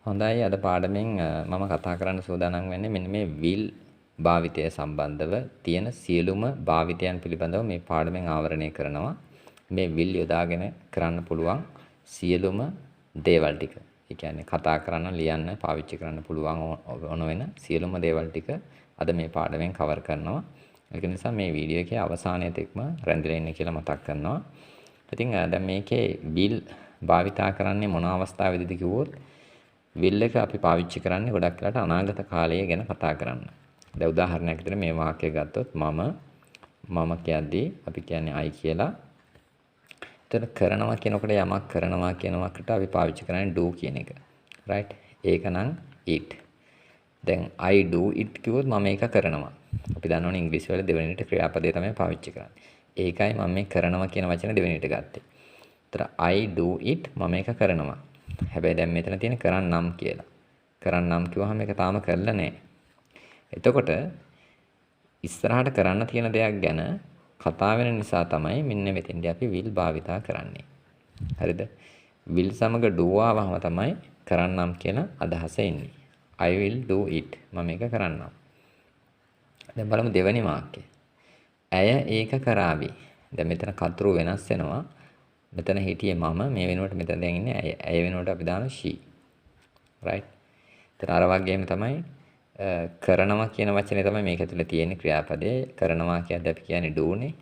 හොඳයි අද පාඩමෙන් මම කතා කරන්න සූදානම් වෙන්නේ මෙන්න මේ will භාවිතය සම්බන්ධව තියෙන සියලුම භාවිතයන් පිළිබඳව මේ පාඩමෙන් ආවරණය කරනවා. මේ will යොදාගෙන කරන්න පුළුවන් සියලුම දේවල් ටික. ඒ කියන්නේ කතා කරන්න, ලියන්න, පාවිච්චි කරන්න පුළුවන් ඕන වෙන සියලුම දේවල් ටික අද මේ පාඩමෙන් කවර් කරනවා. ඒක නිසා මේ වීඩියෝ එකේ අවසානයේ තෙක්ම රැඳිලා ඉන්න කියලා මතක් කරනවා. ඉතින් දැන් මේකේ will භාවිතා කරන්නේ මොන අවස්ථාවේදීද කිව්වොත් will එක අපි පාවිච්චි කරන්නේ ගොඩක් වෙලාට අනාගත කාලය ගැන කතා කරන්න. දැන් උදාහරණයක් විදිහට මේ වාක්‍යය ගත්තොත් මම කියද්දී අපි කියන්නේ I කියලා. එතන කරනවා කියනකොට යමක් කරනවා කියනකට අපි පාවිච්චි කරන්නේ do කියන එක. right? ඒක නම් it. දැන් I do it කිව්වොත් මම ඒක කරනවා. අපි දන්නවනේ ඉංග්‍රීසි වල දෙවෙනිට ක්‍රියාපදේ තමයි පාවිච්චි කරන්නේ. ඒකයි මම මේ කරනවා කියන වචනේ දෙවෙනිට ගත්තේ. ඒතර I do it මම ඒක කරනවා. හැබැයි දැන් මෙතන තියෙන කරන්නම් කියලා. කරන්නම් කිව්වහම ඒක තාම කරලා නැහැ. එතකොට ඉස්සරහට කරන්න තියෙන දෙයක් ගැන කතා වෙන නිසා තමයි මෙන්න මෙතෙන්දී අපි will භාවිතා කරන්නේ. හරිද? will සමග do ආවම තමයි කරන්නම් කියන අදහස එන්නේ. I will do it. මම මේක කරන්නම්. දැන් බලමු දෙවෙනි වාක්‍යය. ඇය ඒක කරાવી. දැන් මෙතන කතරු වෙනස් වෙනවා. මෙතන හිටියේ මම මේ වෙනුවට මෙතන දැන් ඉන්නේ ඇය වෙනුවට අපි දාන she. right? ඒතර අර වගේම තමයි කරනවා කියන වචනේ තමයි මේක ඇතුලේ තියෙන ක්‍රියාපදේ. කරනවා කියද්දී අපි කියන්නේ do නේ.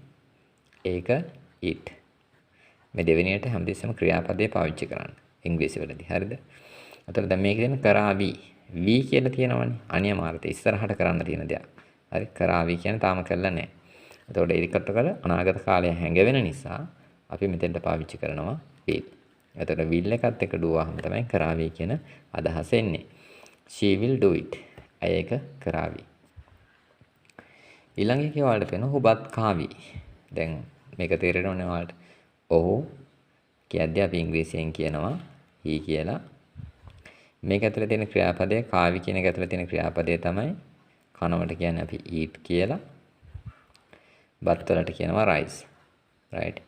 ඒක it. මේ දෙවෙනියට හැමදෙස්සම ක්‍රියාපදේ පාවිච්චි කරන්න ඉංග්‍රීසි වලදී. හරිද? අතන දැන් මේකේ තියෙන කරાવી. we කියලා තියෙනවනේ. අනියමාර්ථය ඉස්සරහට කරන්න තියෙන දෙයක්. හරි? කරાવી කියන්නේ තාම කරලා නැහැ. එතකොට ඒකට කර අනාගත කාලය හැඟවෙන නිසා අපි මෙතෙන්ට පාවිච්චි කරනවා will. එතකොට will එකත් එක්ක do වහම තමයි කරાવી කියන අදහස එන්නේ. She will do it. ඇය ඒක කරાવી. ඊළඟ එකේ ඔයාලට පේනවා ඔහුවත් කාවි. දැන් මේක තේරෙනවනේ ඔයාලට. ඔහු කියද්දී අපි ඉංග්‍රීසියෙන් කියනවා he කියලා. මේක ඇතුලේ තියෙන ක්‍රියාපදය කාවි කියන එක ඇතුලේ තියෙන ක්‍රියාපදය තමයි කනවට කියන්නේ අපි eat කියලා. බත් වලට කියනවා rice. right?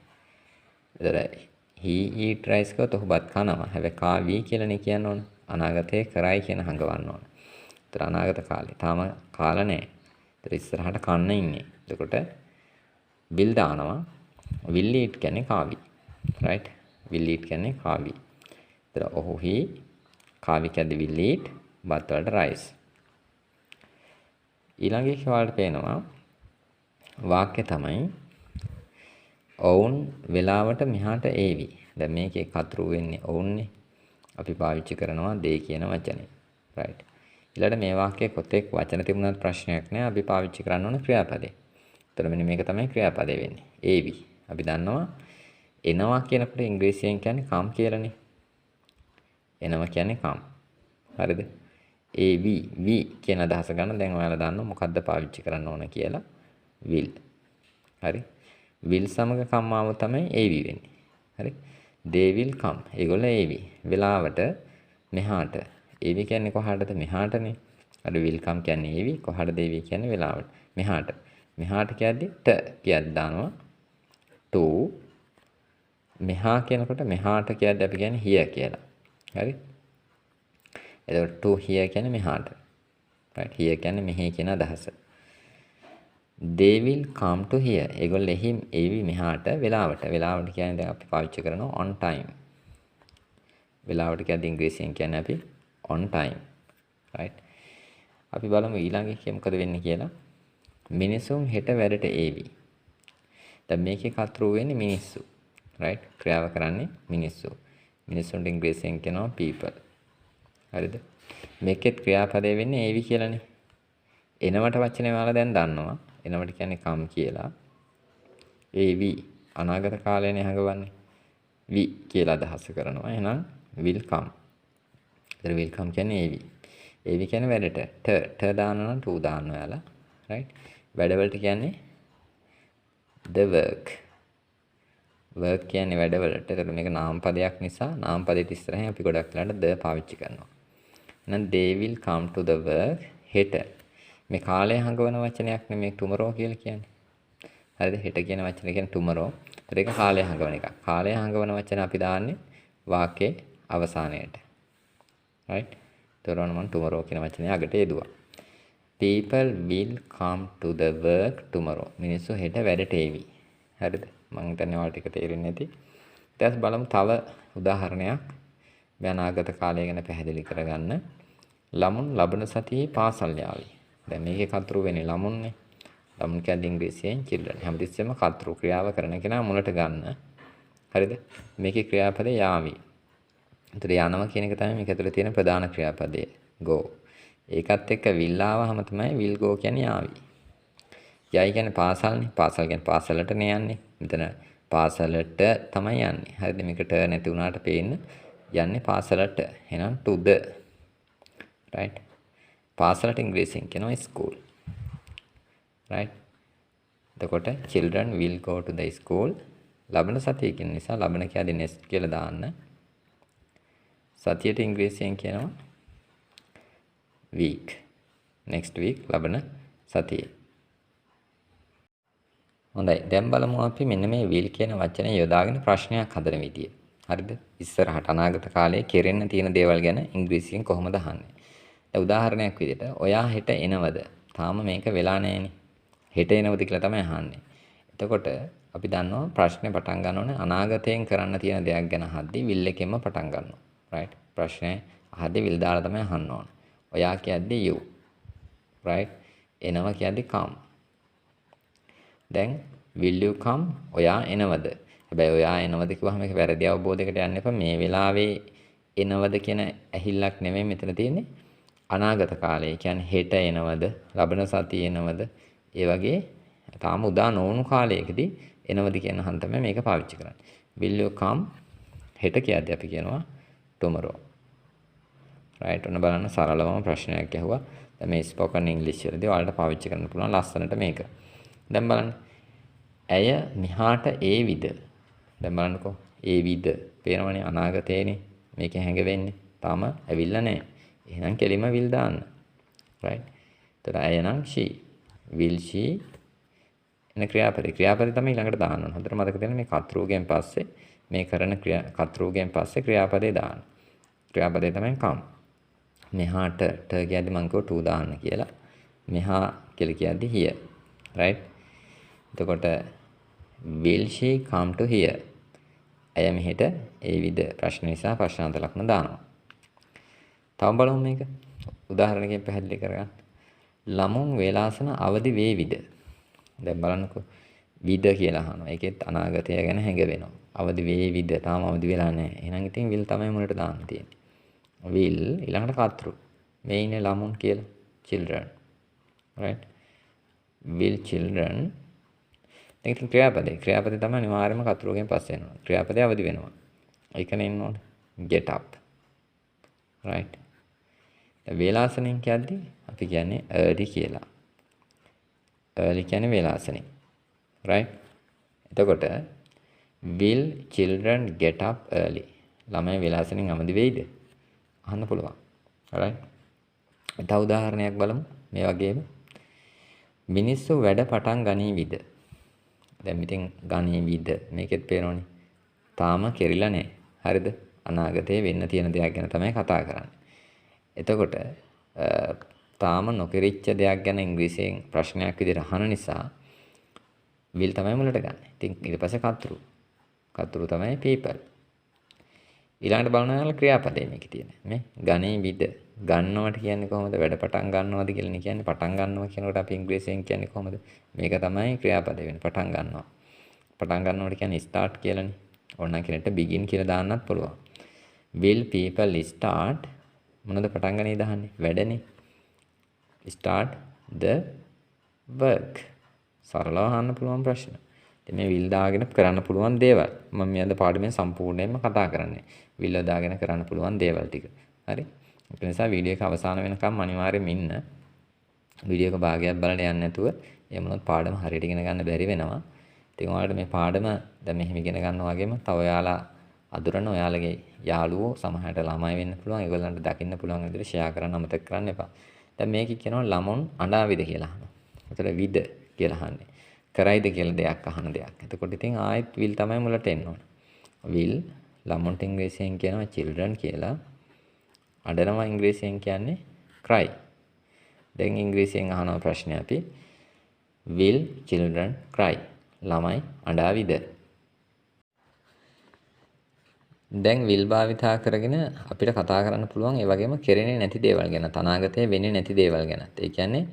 එතකොට he eat rice කියොත් ඔහු බත් කනවා. හැබැයි කාවි කියලානේ කියන්න ඕන. අනාගතේ කරයි කියන හංගවන්න ඕන. ඒතර අනාගත කාලේ තාම කාලා නැහැ. ඒතර ඉස්සරහට කන්න ඉන්නේ. එතකොට will දානවා. will eat කියන්නේ කාවි. right? will eat කියන්නේ කාවි. ඒතර ඔහු he කාවි කියද්දි will eat බත් වලට rice. ඊළඟ එක වලට පේනවා වාක්‍ය තමයි ඔවුන් වෙලාවට මෙහාට ඒවි. දැන් මේකේ කතරු වෙන්නේ ඔවුන්නේ. අපි පාවිච්චි කරනවා they කියන වචනේ. right. ඊළඟට මේ වාක්‍යයේ කොතෙක් වචන තිබුණත් ප්‍රශ්නයක් නෑ. අපි පාවිච්චි කරන්න ඕන ක්‍රියාපදේ. එතකොට මෙන්න මේක තමයි ක්‍රියාපදේ වෙන්නේ. ඒවි. අපි දන්නවා එනවා කියනකොට ඉංග්‍රීසියෙන් කියන්නේ come කියලානේ. එනවා කියන්නේ come. හරිද? ඒවි we කියන අදහස ගන්න දැන් ඔයාලා දන්නවා මොකද්ද පාවිච්චි කරන්න ඕන කියලා. will. හරි? will සමග come ආව තමයි ඒවි වෙන්නේ. හරි? they will come. ඒගොල්ලෝ ඒවි. වෙලාවට මෙහාට. ඒවි කියන්නේ කොහාටද? මෙහාටනේ. අර will come කියන්නේ ඒවි. කොහාටද ඒවි කියන්නේ වෙලාවට. මෙහාට. මෙහාට කියද්දි ට කියද්දි දානවා to. මෙහා කියනකොට මෙහාට කියද්දි අපි කියන්නේ here කියලා. හරි? එතකොට to here කියන්නේ මෙහාට. right? here කියන්නේ මෙහි කියන අදහස. they will come to here. ඒගොල්ලෝ එහි ඒවි මෙහාට වෙලාවට. වෙලාවට කියන්නේ දැන් අපි පාවිච්චි කරනවා on time. වෙලාවට කියද්දි ඉංග්‍රීසියෙන් කියන්නේ අපි on time. right? අපි බලමු ඊළඟ එකේ මොකද වෙන්නේ කියලා. මිනිසුන් හෙට වැඩට ඒවි. දැන් මේකේ කතරු වෙන්නේ මිනිස්සු. right? ක්‍රියාව කරන්නේ මිනිස්සු. මිනිසුන්ට ඉංග්‍රීසියෙන් කියනවා people. හරිද? මේකෙත් ක්‍රියාපදේ වෙන්නේ ඒවි කියලානේ. එනවට වචනේ වල දැන් දන්නවා. එනවට කියන්නේ come කියලා. ඒවි අනාගත කාලයනේ හඟවන්නේ. we කියලා අදහස් කරනවා. එහෙනම් will come. ඒතර will come කියන්නේ ඒවි. ඒවි කියන්නේ වැඩට. ට දානවා නම් to දාන්න ඔයාලා. right? වැඩවලට කියන්නේ the work. work කියන්නේ වැඩවලට. ඒතර මේක නාමපදයක් නිසා නාමපදයට ඉස්සරහින් අපි ගොඩක් වෙලාට the පාවිච්චි කරනවා. එහෙනම් they will come to the work හෙට. මේ කාලය හංගවන වචනයක් නෙමෙයි tomorrow කියලා කියන්නේ. හරිද? හෙට කියන වචනේ කියන්නේ tomorrow. ඒතර ඒක කාලය හංගවන එක. කාලය හංගවන වචන අපි දාන්නේ වාක්‍යයේ අවසානයේට. right? ඒතරම් මම tomorrow කියන වචනේ අගට යෙදුවා. people will come to the work tomorrow. මිනිස්සු හෙට වැඩට එවි. හරිද? මම හිතන්නේ ඔයාලට ටික තේරෙන්නේ නැති. ඊට බලමු තව උදාහරණයක්. මේ අනාගත කාලය ගැන පැහැදිලි කරගන්න. ළමුන් ලබන සතියේ පාසල් යාවි. දැන් මේකේ කතරු වෙන්නේ ළමුන්නේ. ළමුන් කියන්නේ ඉංග්‍රීසියෙන් children. හැමතිස්සෙම කතරු ක්‍රියාව කරන කෙනා මුලට ගන්න. හරිද? මේකේ ක්‍රියාපදේ යාවි. ඒතර යනවා කියන එක තමයි මේක ඇතුලේ තියෙන ප්‍රධාන ක්‍රියාපදය. go. ඒකත් එක්ක will ආවහම තමයි will go කියන්නේ යාවි. යයි කියන්නේ පාසල්නේ. පාසල් කියන්නේ පාසලට නේ යන්නේ. මෙතන පාසලට තමයි යන්නේ. හරිද? මේකට නැති වුණාට පේන්න යන්නේ පාසලට. එහෙනම් to the. right? පාසලට ඉංග්‍රීසියෙන් කියනවා school. right? එතකොට children will go to the school. ලබන සතිය කියන නිසා ලබන කියද්දි next කියලා දාන්න. සතියට ඉංග්‍රීසියෙන් කියනවා week. next week ලබන සතියේ. හොඳයි. දැන් බලමු අපි මෙන්න මේ will කියන වචනේ යොදාගෙන ප්‍රශ්නයක් හදන විදිය. හරිද? ඉස්සරහට අනාගත කාලයේ කෙරෙන්න තියෙන දේවල් ගැන ඉංග්‍රීසියෙන් කොහොමද අහන්නේ? දැන් උදාහරණයක් විදිහට ඔයා හෙට එනවද? තාම මේක වෙලා නැහෙනේ. හෙට එනවද කියලා තමයි අහන්නේ. එතකොට අපි දන්නවා ප්‍රශ්නේ පටන් ගන්න ඕනේ අනාගතයෙන් කරන්න තියෙන දෙයක් ගැන අහද්දී will එකෙන්ම පටන් ගන්නවා. right? ප්‍රශ්නේ අහද්දී will දාලා තමයි අහන්න ඕනේ. ඔයා කියද්දී you. right? එනවා කියද්දී come. දැන් will you come? ඔයා එනවද? හැබැයි ඔයා එනවද කිව්වහම මේක වැරදි අවබෝධයකට යන්න එපා. මේ වෙලාවේ එනවද කියන ඇහිල්ලක් නෙමෙයි මෙතන තියෙන්නේ. අනාගත කාලය කියන්නේ හෙට එනවද? ලබන සතියේ එනවද? ඒ වගේ තාම උදා නොවුණු කාලයකදී එනවද කියන අහන් තමයි මේක පාවිච්චි කරන්නේ. will you come? හෙට කියද්දී අපි කියනවා tomorrow. right? ඔන්න බලන්න සරලවම ප්‍රශ්නයක් ඇහුවා. දැන් මේ spoken english වලදී ඔයාලට පාවිච්චි කරන්න පුළුවන් ලස්සනට මේක. දැන් බලන්න. ඇය මෙහාට ඒවිද? දැන් බලන්නකෝ. ඒවිද? පේනවනේ අනාගතේනේ. මේක හැඟෙන්නේ. තාම ඇවිල්ලා නැහැ. එහෙනම් කෙලිම will දාන්න. right? එතකොට ඇය නම් she. will she එන ක්‍රියාපදේ. ක්‍රියාපදේ තමයි ඊළඟට දාන්න ඕන. හොඳට මතක තියාගන්න මේ කතෘගෙන් පස්සේ මේ කරන කතෘගෙන් පස්සේ ක්‍රියාපදේ දාන්න. ක්‍රියාපදේ තමයි come. මෙහාට ට කියද්දි මම කිව්වා to දාන්න කියලා. මෙහා කියලා කියද්දි here. right? එතකොට will she come to here? ඇය මෙහෙට ඒවිද? ප්‍රශ්න නිසා ප්‍රශ්නාන්ත ලක්ෂණ දානවා. තව බලමු මේක. උදාහරණයකින් පැහැදිලි කරගන්න. ළමුන් වේලාසන අවදි වේවිද? දැන් බලන්නකෝ. විද කියලා අහනවා. ඒකෙත් අනාගතය ගැන හැඟවෙනවා. අවදි වේවිද? තාම අවදි වෙලා නැහැ. එහෙනම් ඉතින් will තමයි මුලට දාන්න තියෙන්නේ. will ඊළඟට කතෘ. මේ ඉන්නේ ළමුන් කියලා. children. right? will children. දැන් ඉතින් ක්‍රියාපදේ තමයි අනිවාර්යයෙන්ම කතෘගෙන් පස්සේ එනවා. ක්‍රියාපදේ අවදි වෙනවා. ඒකනේ ඉන්න ඕනේ. get up. right? වේලාසනෙන් කියද්දි අපි කියන්නේ early කියලා. early කියන්නේ වේලාසනෙ. right? එතකොට will children get up early? ළමයි වේලාසනෙන් අවදි වෙයිද? අහන්න පුළුවන්. right? තව උදාහරණයක් බලමු. මේ වගේම මිනිස්සු වැඩ පටන් ගනීවිද? දැන් ඉතින් ගනීවිද මේකෙත් පේනෝනේ. තාම කෙරිලා නැහැ. හරිද? අනාගතේ වෙන්න තියෙන දෙයක් ගැන තමයි කතා කරන්නේ. එතකොට තාම නොකිරිච්ච දෙයක් ගැන ඉංග්‍රීසියෙන් ප්‍රශ්නයක් විදිහට අහන නිසා will තමයි මුලට ගන්න. ඉතින් ඊට පස්සේ කතෘ. කතෘ තමයි people. ඊළඟට බලනවා ක්‍රියාපදේ මේකේ තියෙන. මේ ගනීවිද ගන්නවට කියන්නේ කොහොමද? වැඩ පටන් ගන්නවද කියලා කියන්නේ පටන් ගන්නවා කියනකොට අපි ඉංග්‍රීසියෙන් කියන්නේ කොහොමද? මේක තමයි ක්‍රියාපදේ වෙන්නේ. පටන් ගන්නවා. පටන් ගන්නවට කියන්නේ start කියලානේ. ඕනනම් කෙනෙක්ට begin කියලා දාන්නත් පුළුවන්. will people start මොනවද පටන් ගන්නේ දාන්නේ? වැඩනේ. start the work. සරලව අහන්න පුළුවන් ප්‍රශ්න. ඉතින් මේ will දාගෙන කරන්න පුළුවන් දේවල්. මම මේ අද පාඩමෙන් සම්පූර්ණයෙන්ම කතා කරන්නේ. will දාගෙන කරන්න පුළුවන් දේවල් ටික. හරි? ඒ නිසා වීඩියෝ එක අවසාන වෙනකම් අනිවාර්යයෙන්ම ඉන්න. වීඩියෝ එක භාගයක් බලලා යන්නේ නැතුව එහෙම වුණොත් පාඩම හරියට ඉගෙන ගන්න බැරි වෙනවා. ඉතින් ඔයාලට මේ පාඩම දැන් මෙහෙම ඉගෙන ගන්නවා වගේම තව ඔයාලා අඳුරන ඔයාලගේ යාළුවෝ සමහරට ළමයි වෙන්න පුළුවන්. ඒගොල්ලන්ට දකින්න පුළුවන් විදිහට ෂෙයා කරන්න අමතක කරන්න එපා. දැන් මේක කියනවා ළමුන් අඬාවිද කියලා අහනවා. ඒතර විද කියලා අහන්නේ. කරයිද කියලා දෙයක් අහන දෙයක්. එතකොට ඉතින් ආයෙත් will තමයි මුලට එන්න ඕන. will ළමුන්ට ඉංග්‍රීසියෙන් කියනවා children කියලා. අඬනවා ඉංග්‍රීසියෙන් කියන්නේ cry. දැන් ඉංග්‍රීසියෙන් අහන ප්‍රශ්නේ අපි will children cry? ළමයි අඬාවිද? දැන් will භාවිතා කරගෙන අපිට කතා කරන්න පුළුවන් ඒ වගේම කෙරෙන්නේ නැති දේවල් ගැන, අනාගතයේ වෙන්නේ නැති දේවල් ගැනත්. ඒ කියන්නේ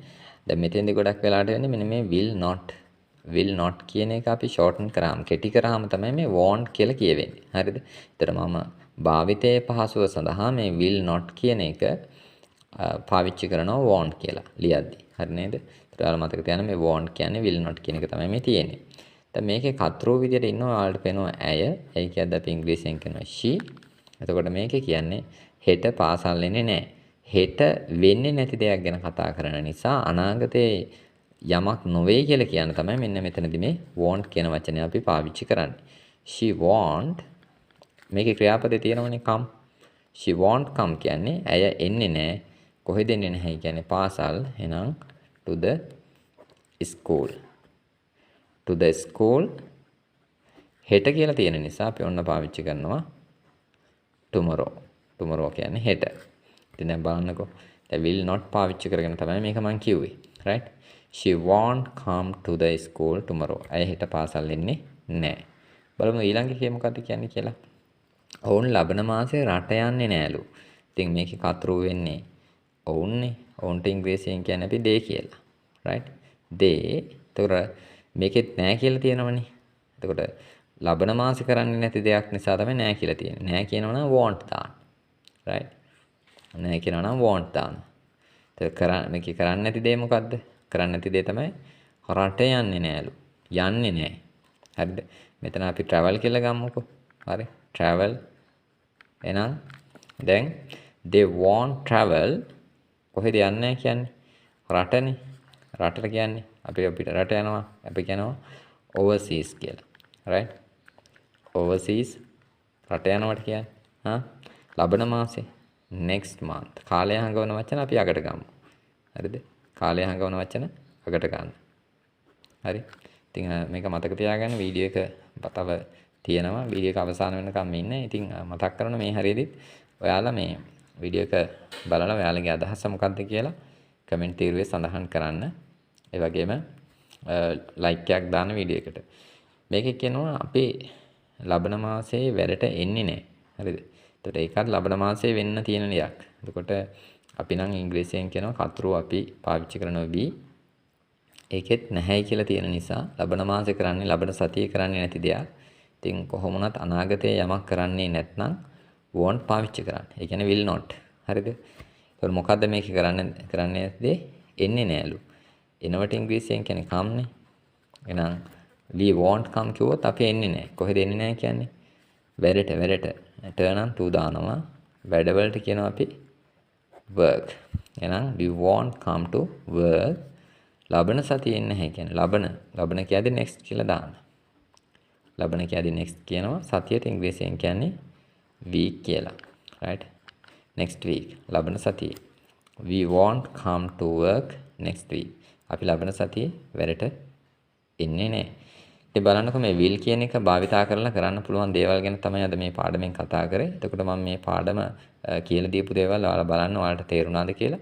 දැන් මෙතෙන්දී ගොඩක් වෙලාට වෙන්නේ මෙන්න මේ will not කියන එක අපි shorten කරාම, කෙටි කරාම තමයි මේ won't කියලා කියවෙන්නේ. හරිද? ඒතර මම භාවිතයේ පහසුව සඳහා මේ will not කියන එක පාවිච්චි කරනවා won't කියලා ලියද්දී. හරි නේද? ඒතර ඔයාලා මතක තියාගන්න මේ won't කියන්නේ will not කියන එක තමයි මේ තියෙන්නේ. දැන් මේකේ කතරෝ විදියට ඉන්නවා ඔයාලට පේනවා ඇය. ඇයි කියද්දී අපි ඉංග්‍රීසියෙන් කියනවා she. එතකොට මේකේ කියන්නේ හෙට පාසල් එන්නේ නැහැ. හෙට වෙන්නේ නැති දෙයක් ගැන කතා කරන නිසා අනාගතයේ යමක් නොවේ කියලා කියන තමයි මෙන්න මෙතනදී මේ won't කියන වචනය අපි පාවිච්චි කරන්නේ. she won't මේකේ ක්‍රියාපදේ තියෙනවනේ come. she won't come කියන්නේ ඇය එන්නේ නැහැ. කොහෙද එන්නේ නැහැ කියන්නේ පාසල්. එහෙනම් to the school. to the school හෙට කියලා තියෙන නිසා අපි ඔන්න පාවිච්චි කරනවා tomorrow. tomorrow කියන්නේ හෙට. ඉතින් දැන් බලන්නකෝ. දැන් will not පාවිච්චි කරගෙන තමයි මේක මම කිව්වේ. right? she won't come to the school tomorrow. ඇය හෙට පාසල් එන්නේ නැහැ. බලමු ඊළඟ එකේ මොකක්ද කියන්නේ කියලා. ඔවුන් ලබන මාසේ රට යන්නේ නෑලු. ඉතින් මේකේ කතරු වෙන්නේ ඔවුන්නේ. ඔවුන්ට ඉංග්‍රීසියෙන් කියන්නේ අපි they කියලා. right? they. එතකොට මේකෙත් නෑ කියලා තියෙනවනේ. එතකොට ලබන මාසේ කරන්නේ නැති දෙයක් නිසා තමයි නෑ කියලා තියෙන්නේ. නෑ කියනවා නම් won't දාන්න. right? නෑ කියනවා නම් won't දාන්න. එතකොට මේකේ කරන්නේ නැති දේ මොකද්ද? කරන්නේ නැති දේ තමයි රට යන්නේ නෑලු. යන්නේ නෑ. හරිද? මෙතන අපි travel කියලා ගමුකෝ. හරි? travel එහෙනම් දැන් they won't travel කොහෙද යන්නේ කියන්නේ රටනේ. රටට කියන්නේ අපිට රට යනවා අපි කියනවා overseas කියලා. right? overseas රට යනවට කියන්නේ ලබන මාසේ next month. කාලය හංගවන වචන අපි අගට ගමු. හරිද? කාලය හංගවන වචන අගට ගන්න. හරි? ඉතින් මේක මතක තියාගන්න වීඩියෝ එක තව තියෙනවා. වීඩියෝ එක අවසාන වෙනකම් ඉන්න. ඉතින් මතක් කරන මේ හරියදිත් ඔයාලා මේ වීඩියෝ එක බලලා ඔයාලගේ අදහස මොකක්ද කියලා කමෙන්ට් තීරුවේ සඳහන් කරන්න. ඒ වගේම ලයික් එකක් දාන්න වීඩියෝ එකට. මේකේ කියනවා අපි ලබන මාසයේ වැඩට එන්නේ නැහැ. හරිද? එතකොට ඒකත් ලබන මාසයේ වෙන්න තියෙන දෙයක්. එතකොට අපි නම් ඉංග්‍රීසියෙන් කියනවා කතරු අපි පාවිච්චි කරනවා be. ඒකෙත් නැහැයි කියලා තියෙන නිසා ලබන මාසේ කරන්නේ ලබන සතියේ කරන්නේ නැති දෙයක්. ඉතින් කොහොම වුණත් අනාගතයේ යමක් කරන්නේ නැත්නම් won't පාවිච්චි කරන්න. ඒ කියන්නේ will not. හරිද? ඒතකොට මොකද්ද මේක කරන්නේ නැත්තේ? එන්නේ නෑලු. එනවට ඉංග්‍රීසියෙන් කියන්නේ come නේ. එහෙනම් we won't come කිව්වොත් අපි එන්නේ නෑ. කොහෙද එන්නේ නෑ කියන්නේ? වැඩට. turn to දානවා. වැඩවලට කියනවා අපි work. එහෙනම් we won't come to work. ලබන සතියේ එන්නේ නැහැ කියන්නේ ලබන කියද්දි next කියලා දාන්න. ලබන කියද්දි next කියනවා. සතියට ඉංග්‍රීසියෙන් කියන්නේ week කියලා. right? next week. ලබන සතියේ. we won't come to work next week. අපි ලබන සතියේ වැඩට එන්නේ නැහැ. ඉතින් බලන්නකෝ මේ will කියන එක භාවිතා කරලා කරන්න පුළුවන් දේවල් ගැන තමයි අද මේ පාඩමෙන් කතා කරේ. එතකොට මම මේ පාඩම කියලා දීපු දේවල් ඔයාලා බලන්න ඔයාලට තේරුණාද කියලා.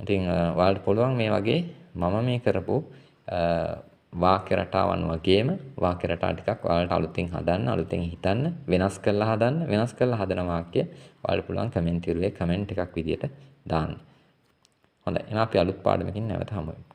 ඉතින් ඔයාලට පුළුවන් මේ වගේ මම මේ කරපු වාක්‍ය රටාවන් වගේම වාක්‍ය රටා ටිකක් ඔයාලට අලුතින් හදන්න, අලුතින් හිතන්න, වෙනස් කරලා හදන වාක්‍ය ඔයාලට පුළුවන් කමෙන්ට් තිරුවේ කමෙන්ට් එකක් විදියට දාන්න. හොඳයි. එහෙනම් අපි අලුත් පාඩමකින් නැවත හමු වෙමු.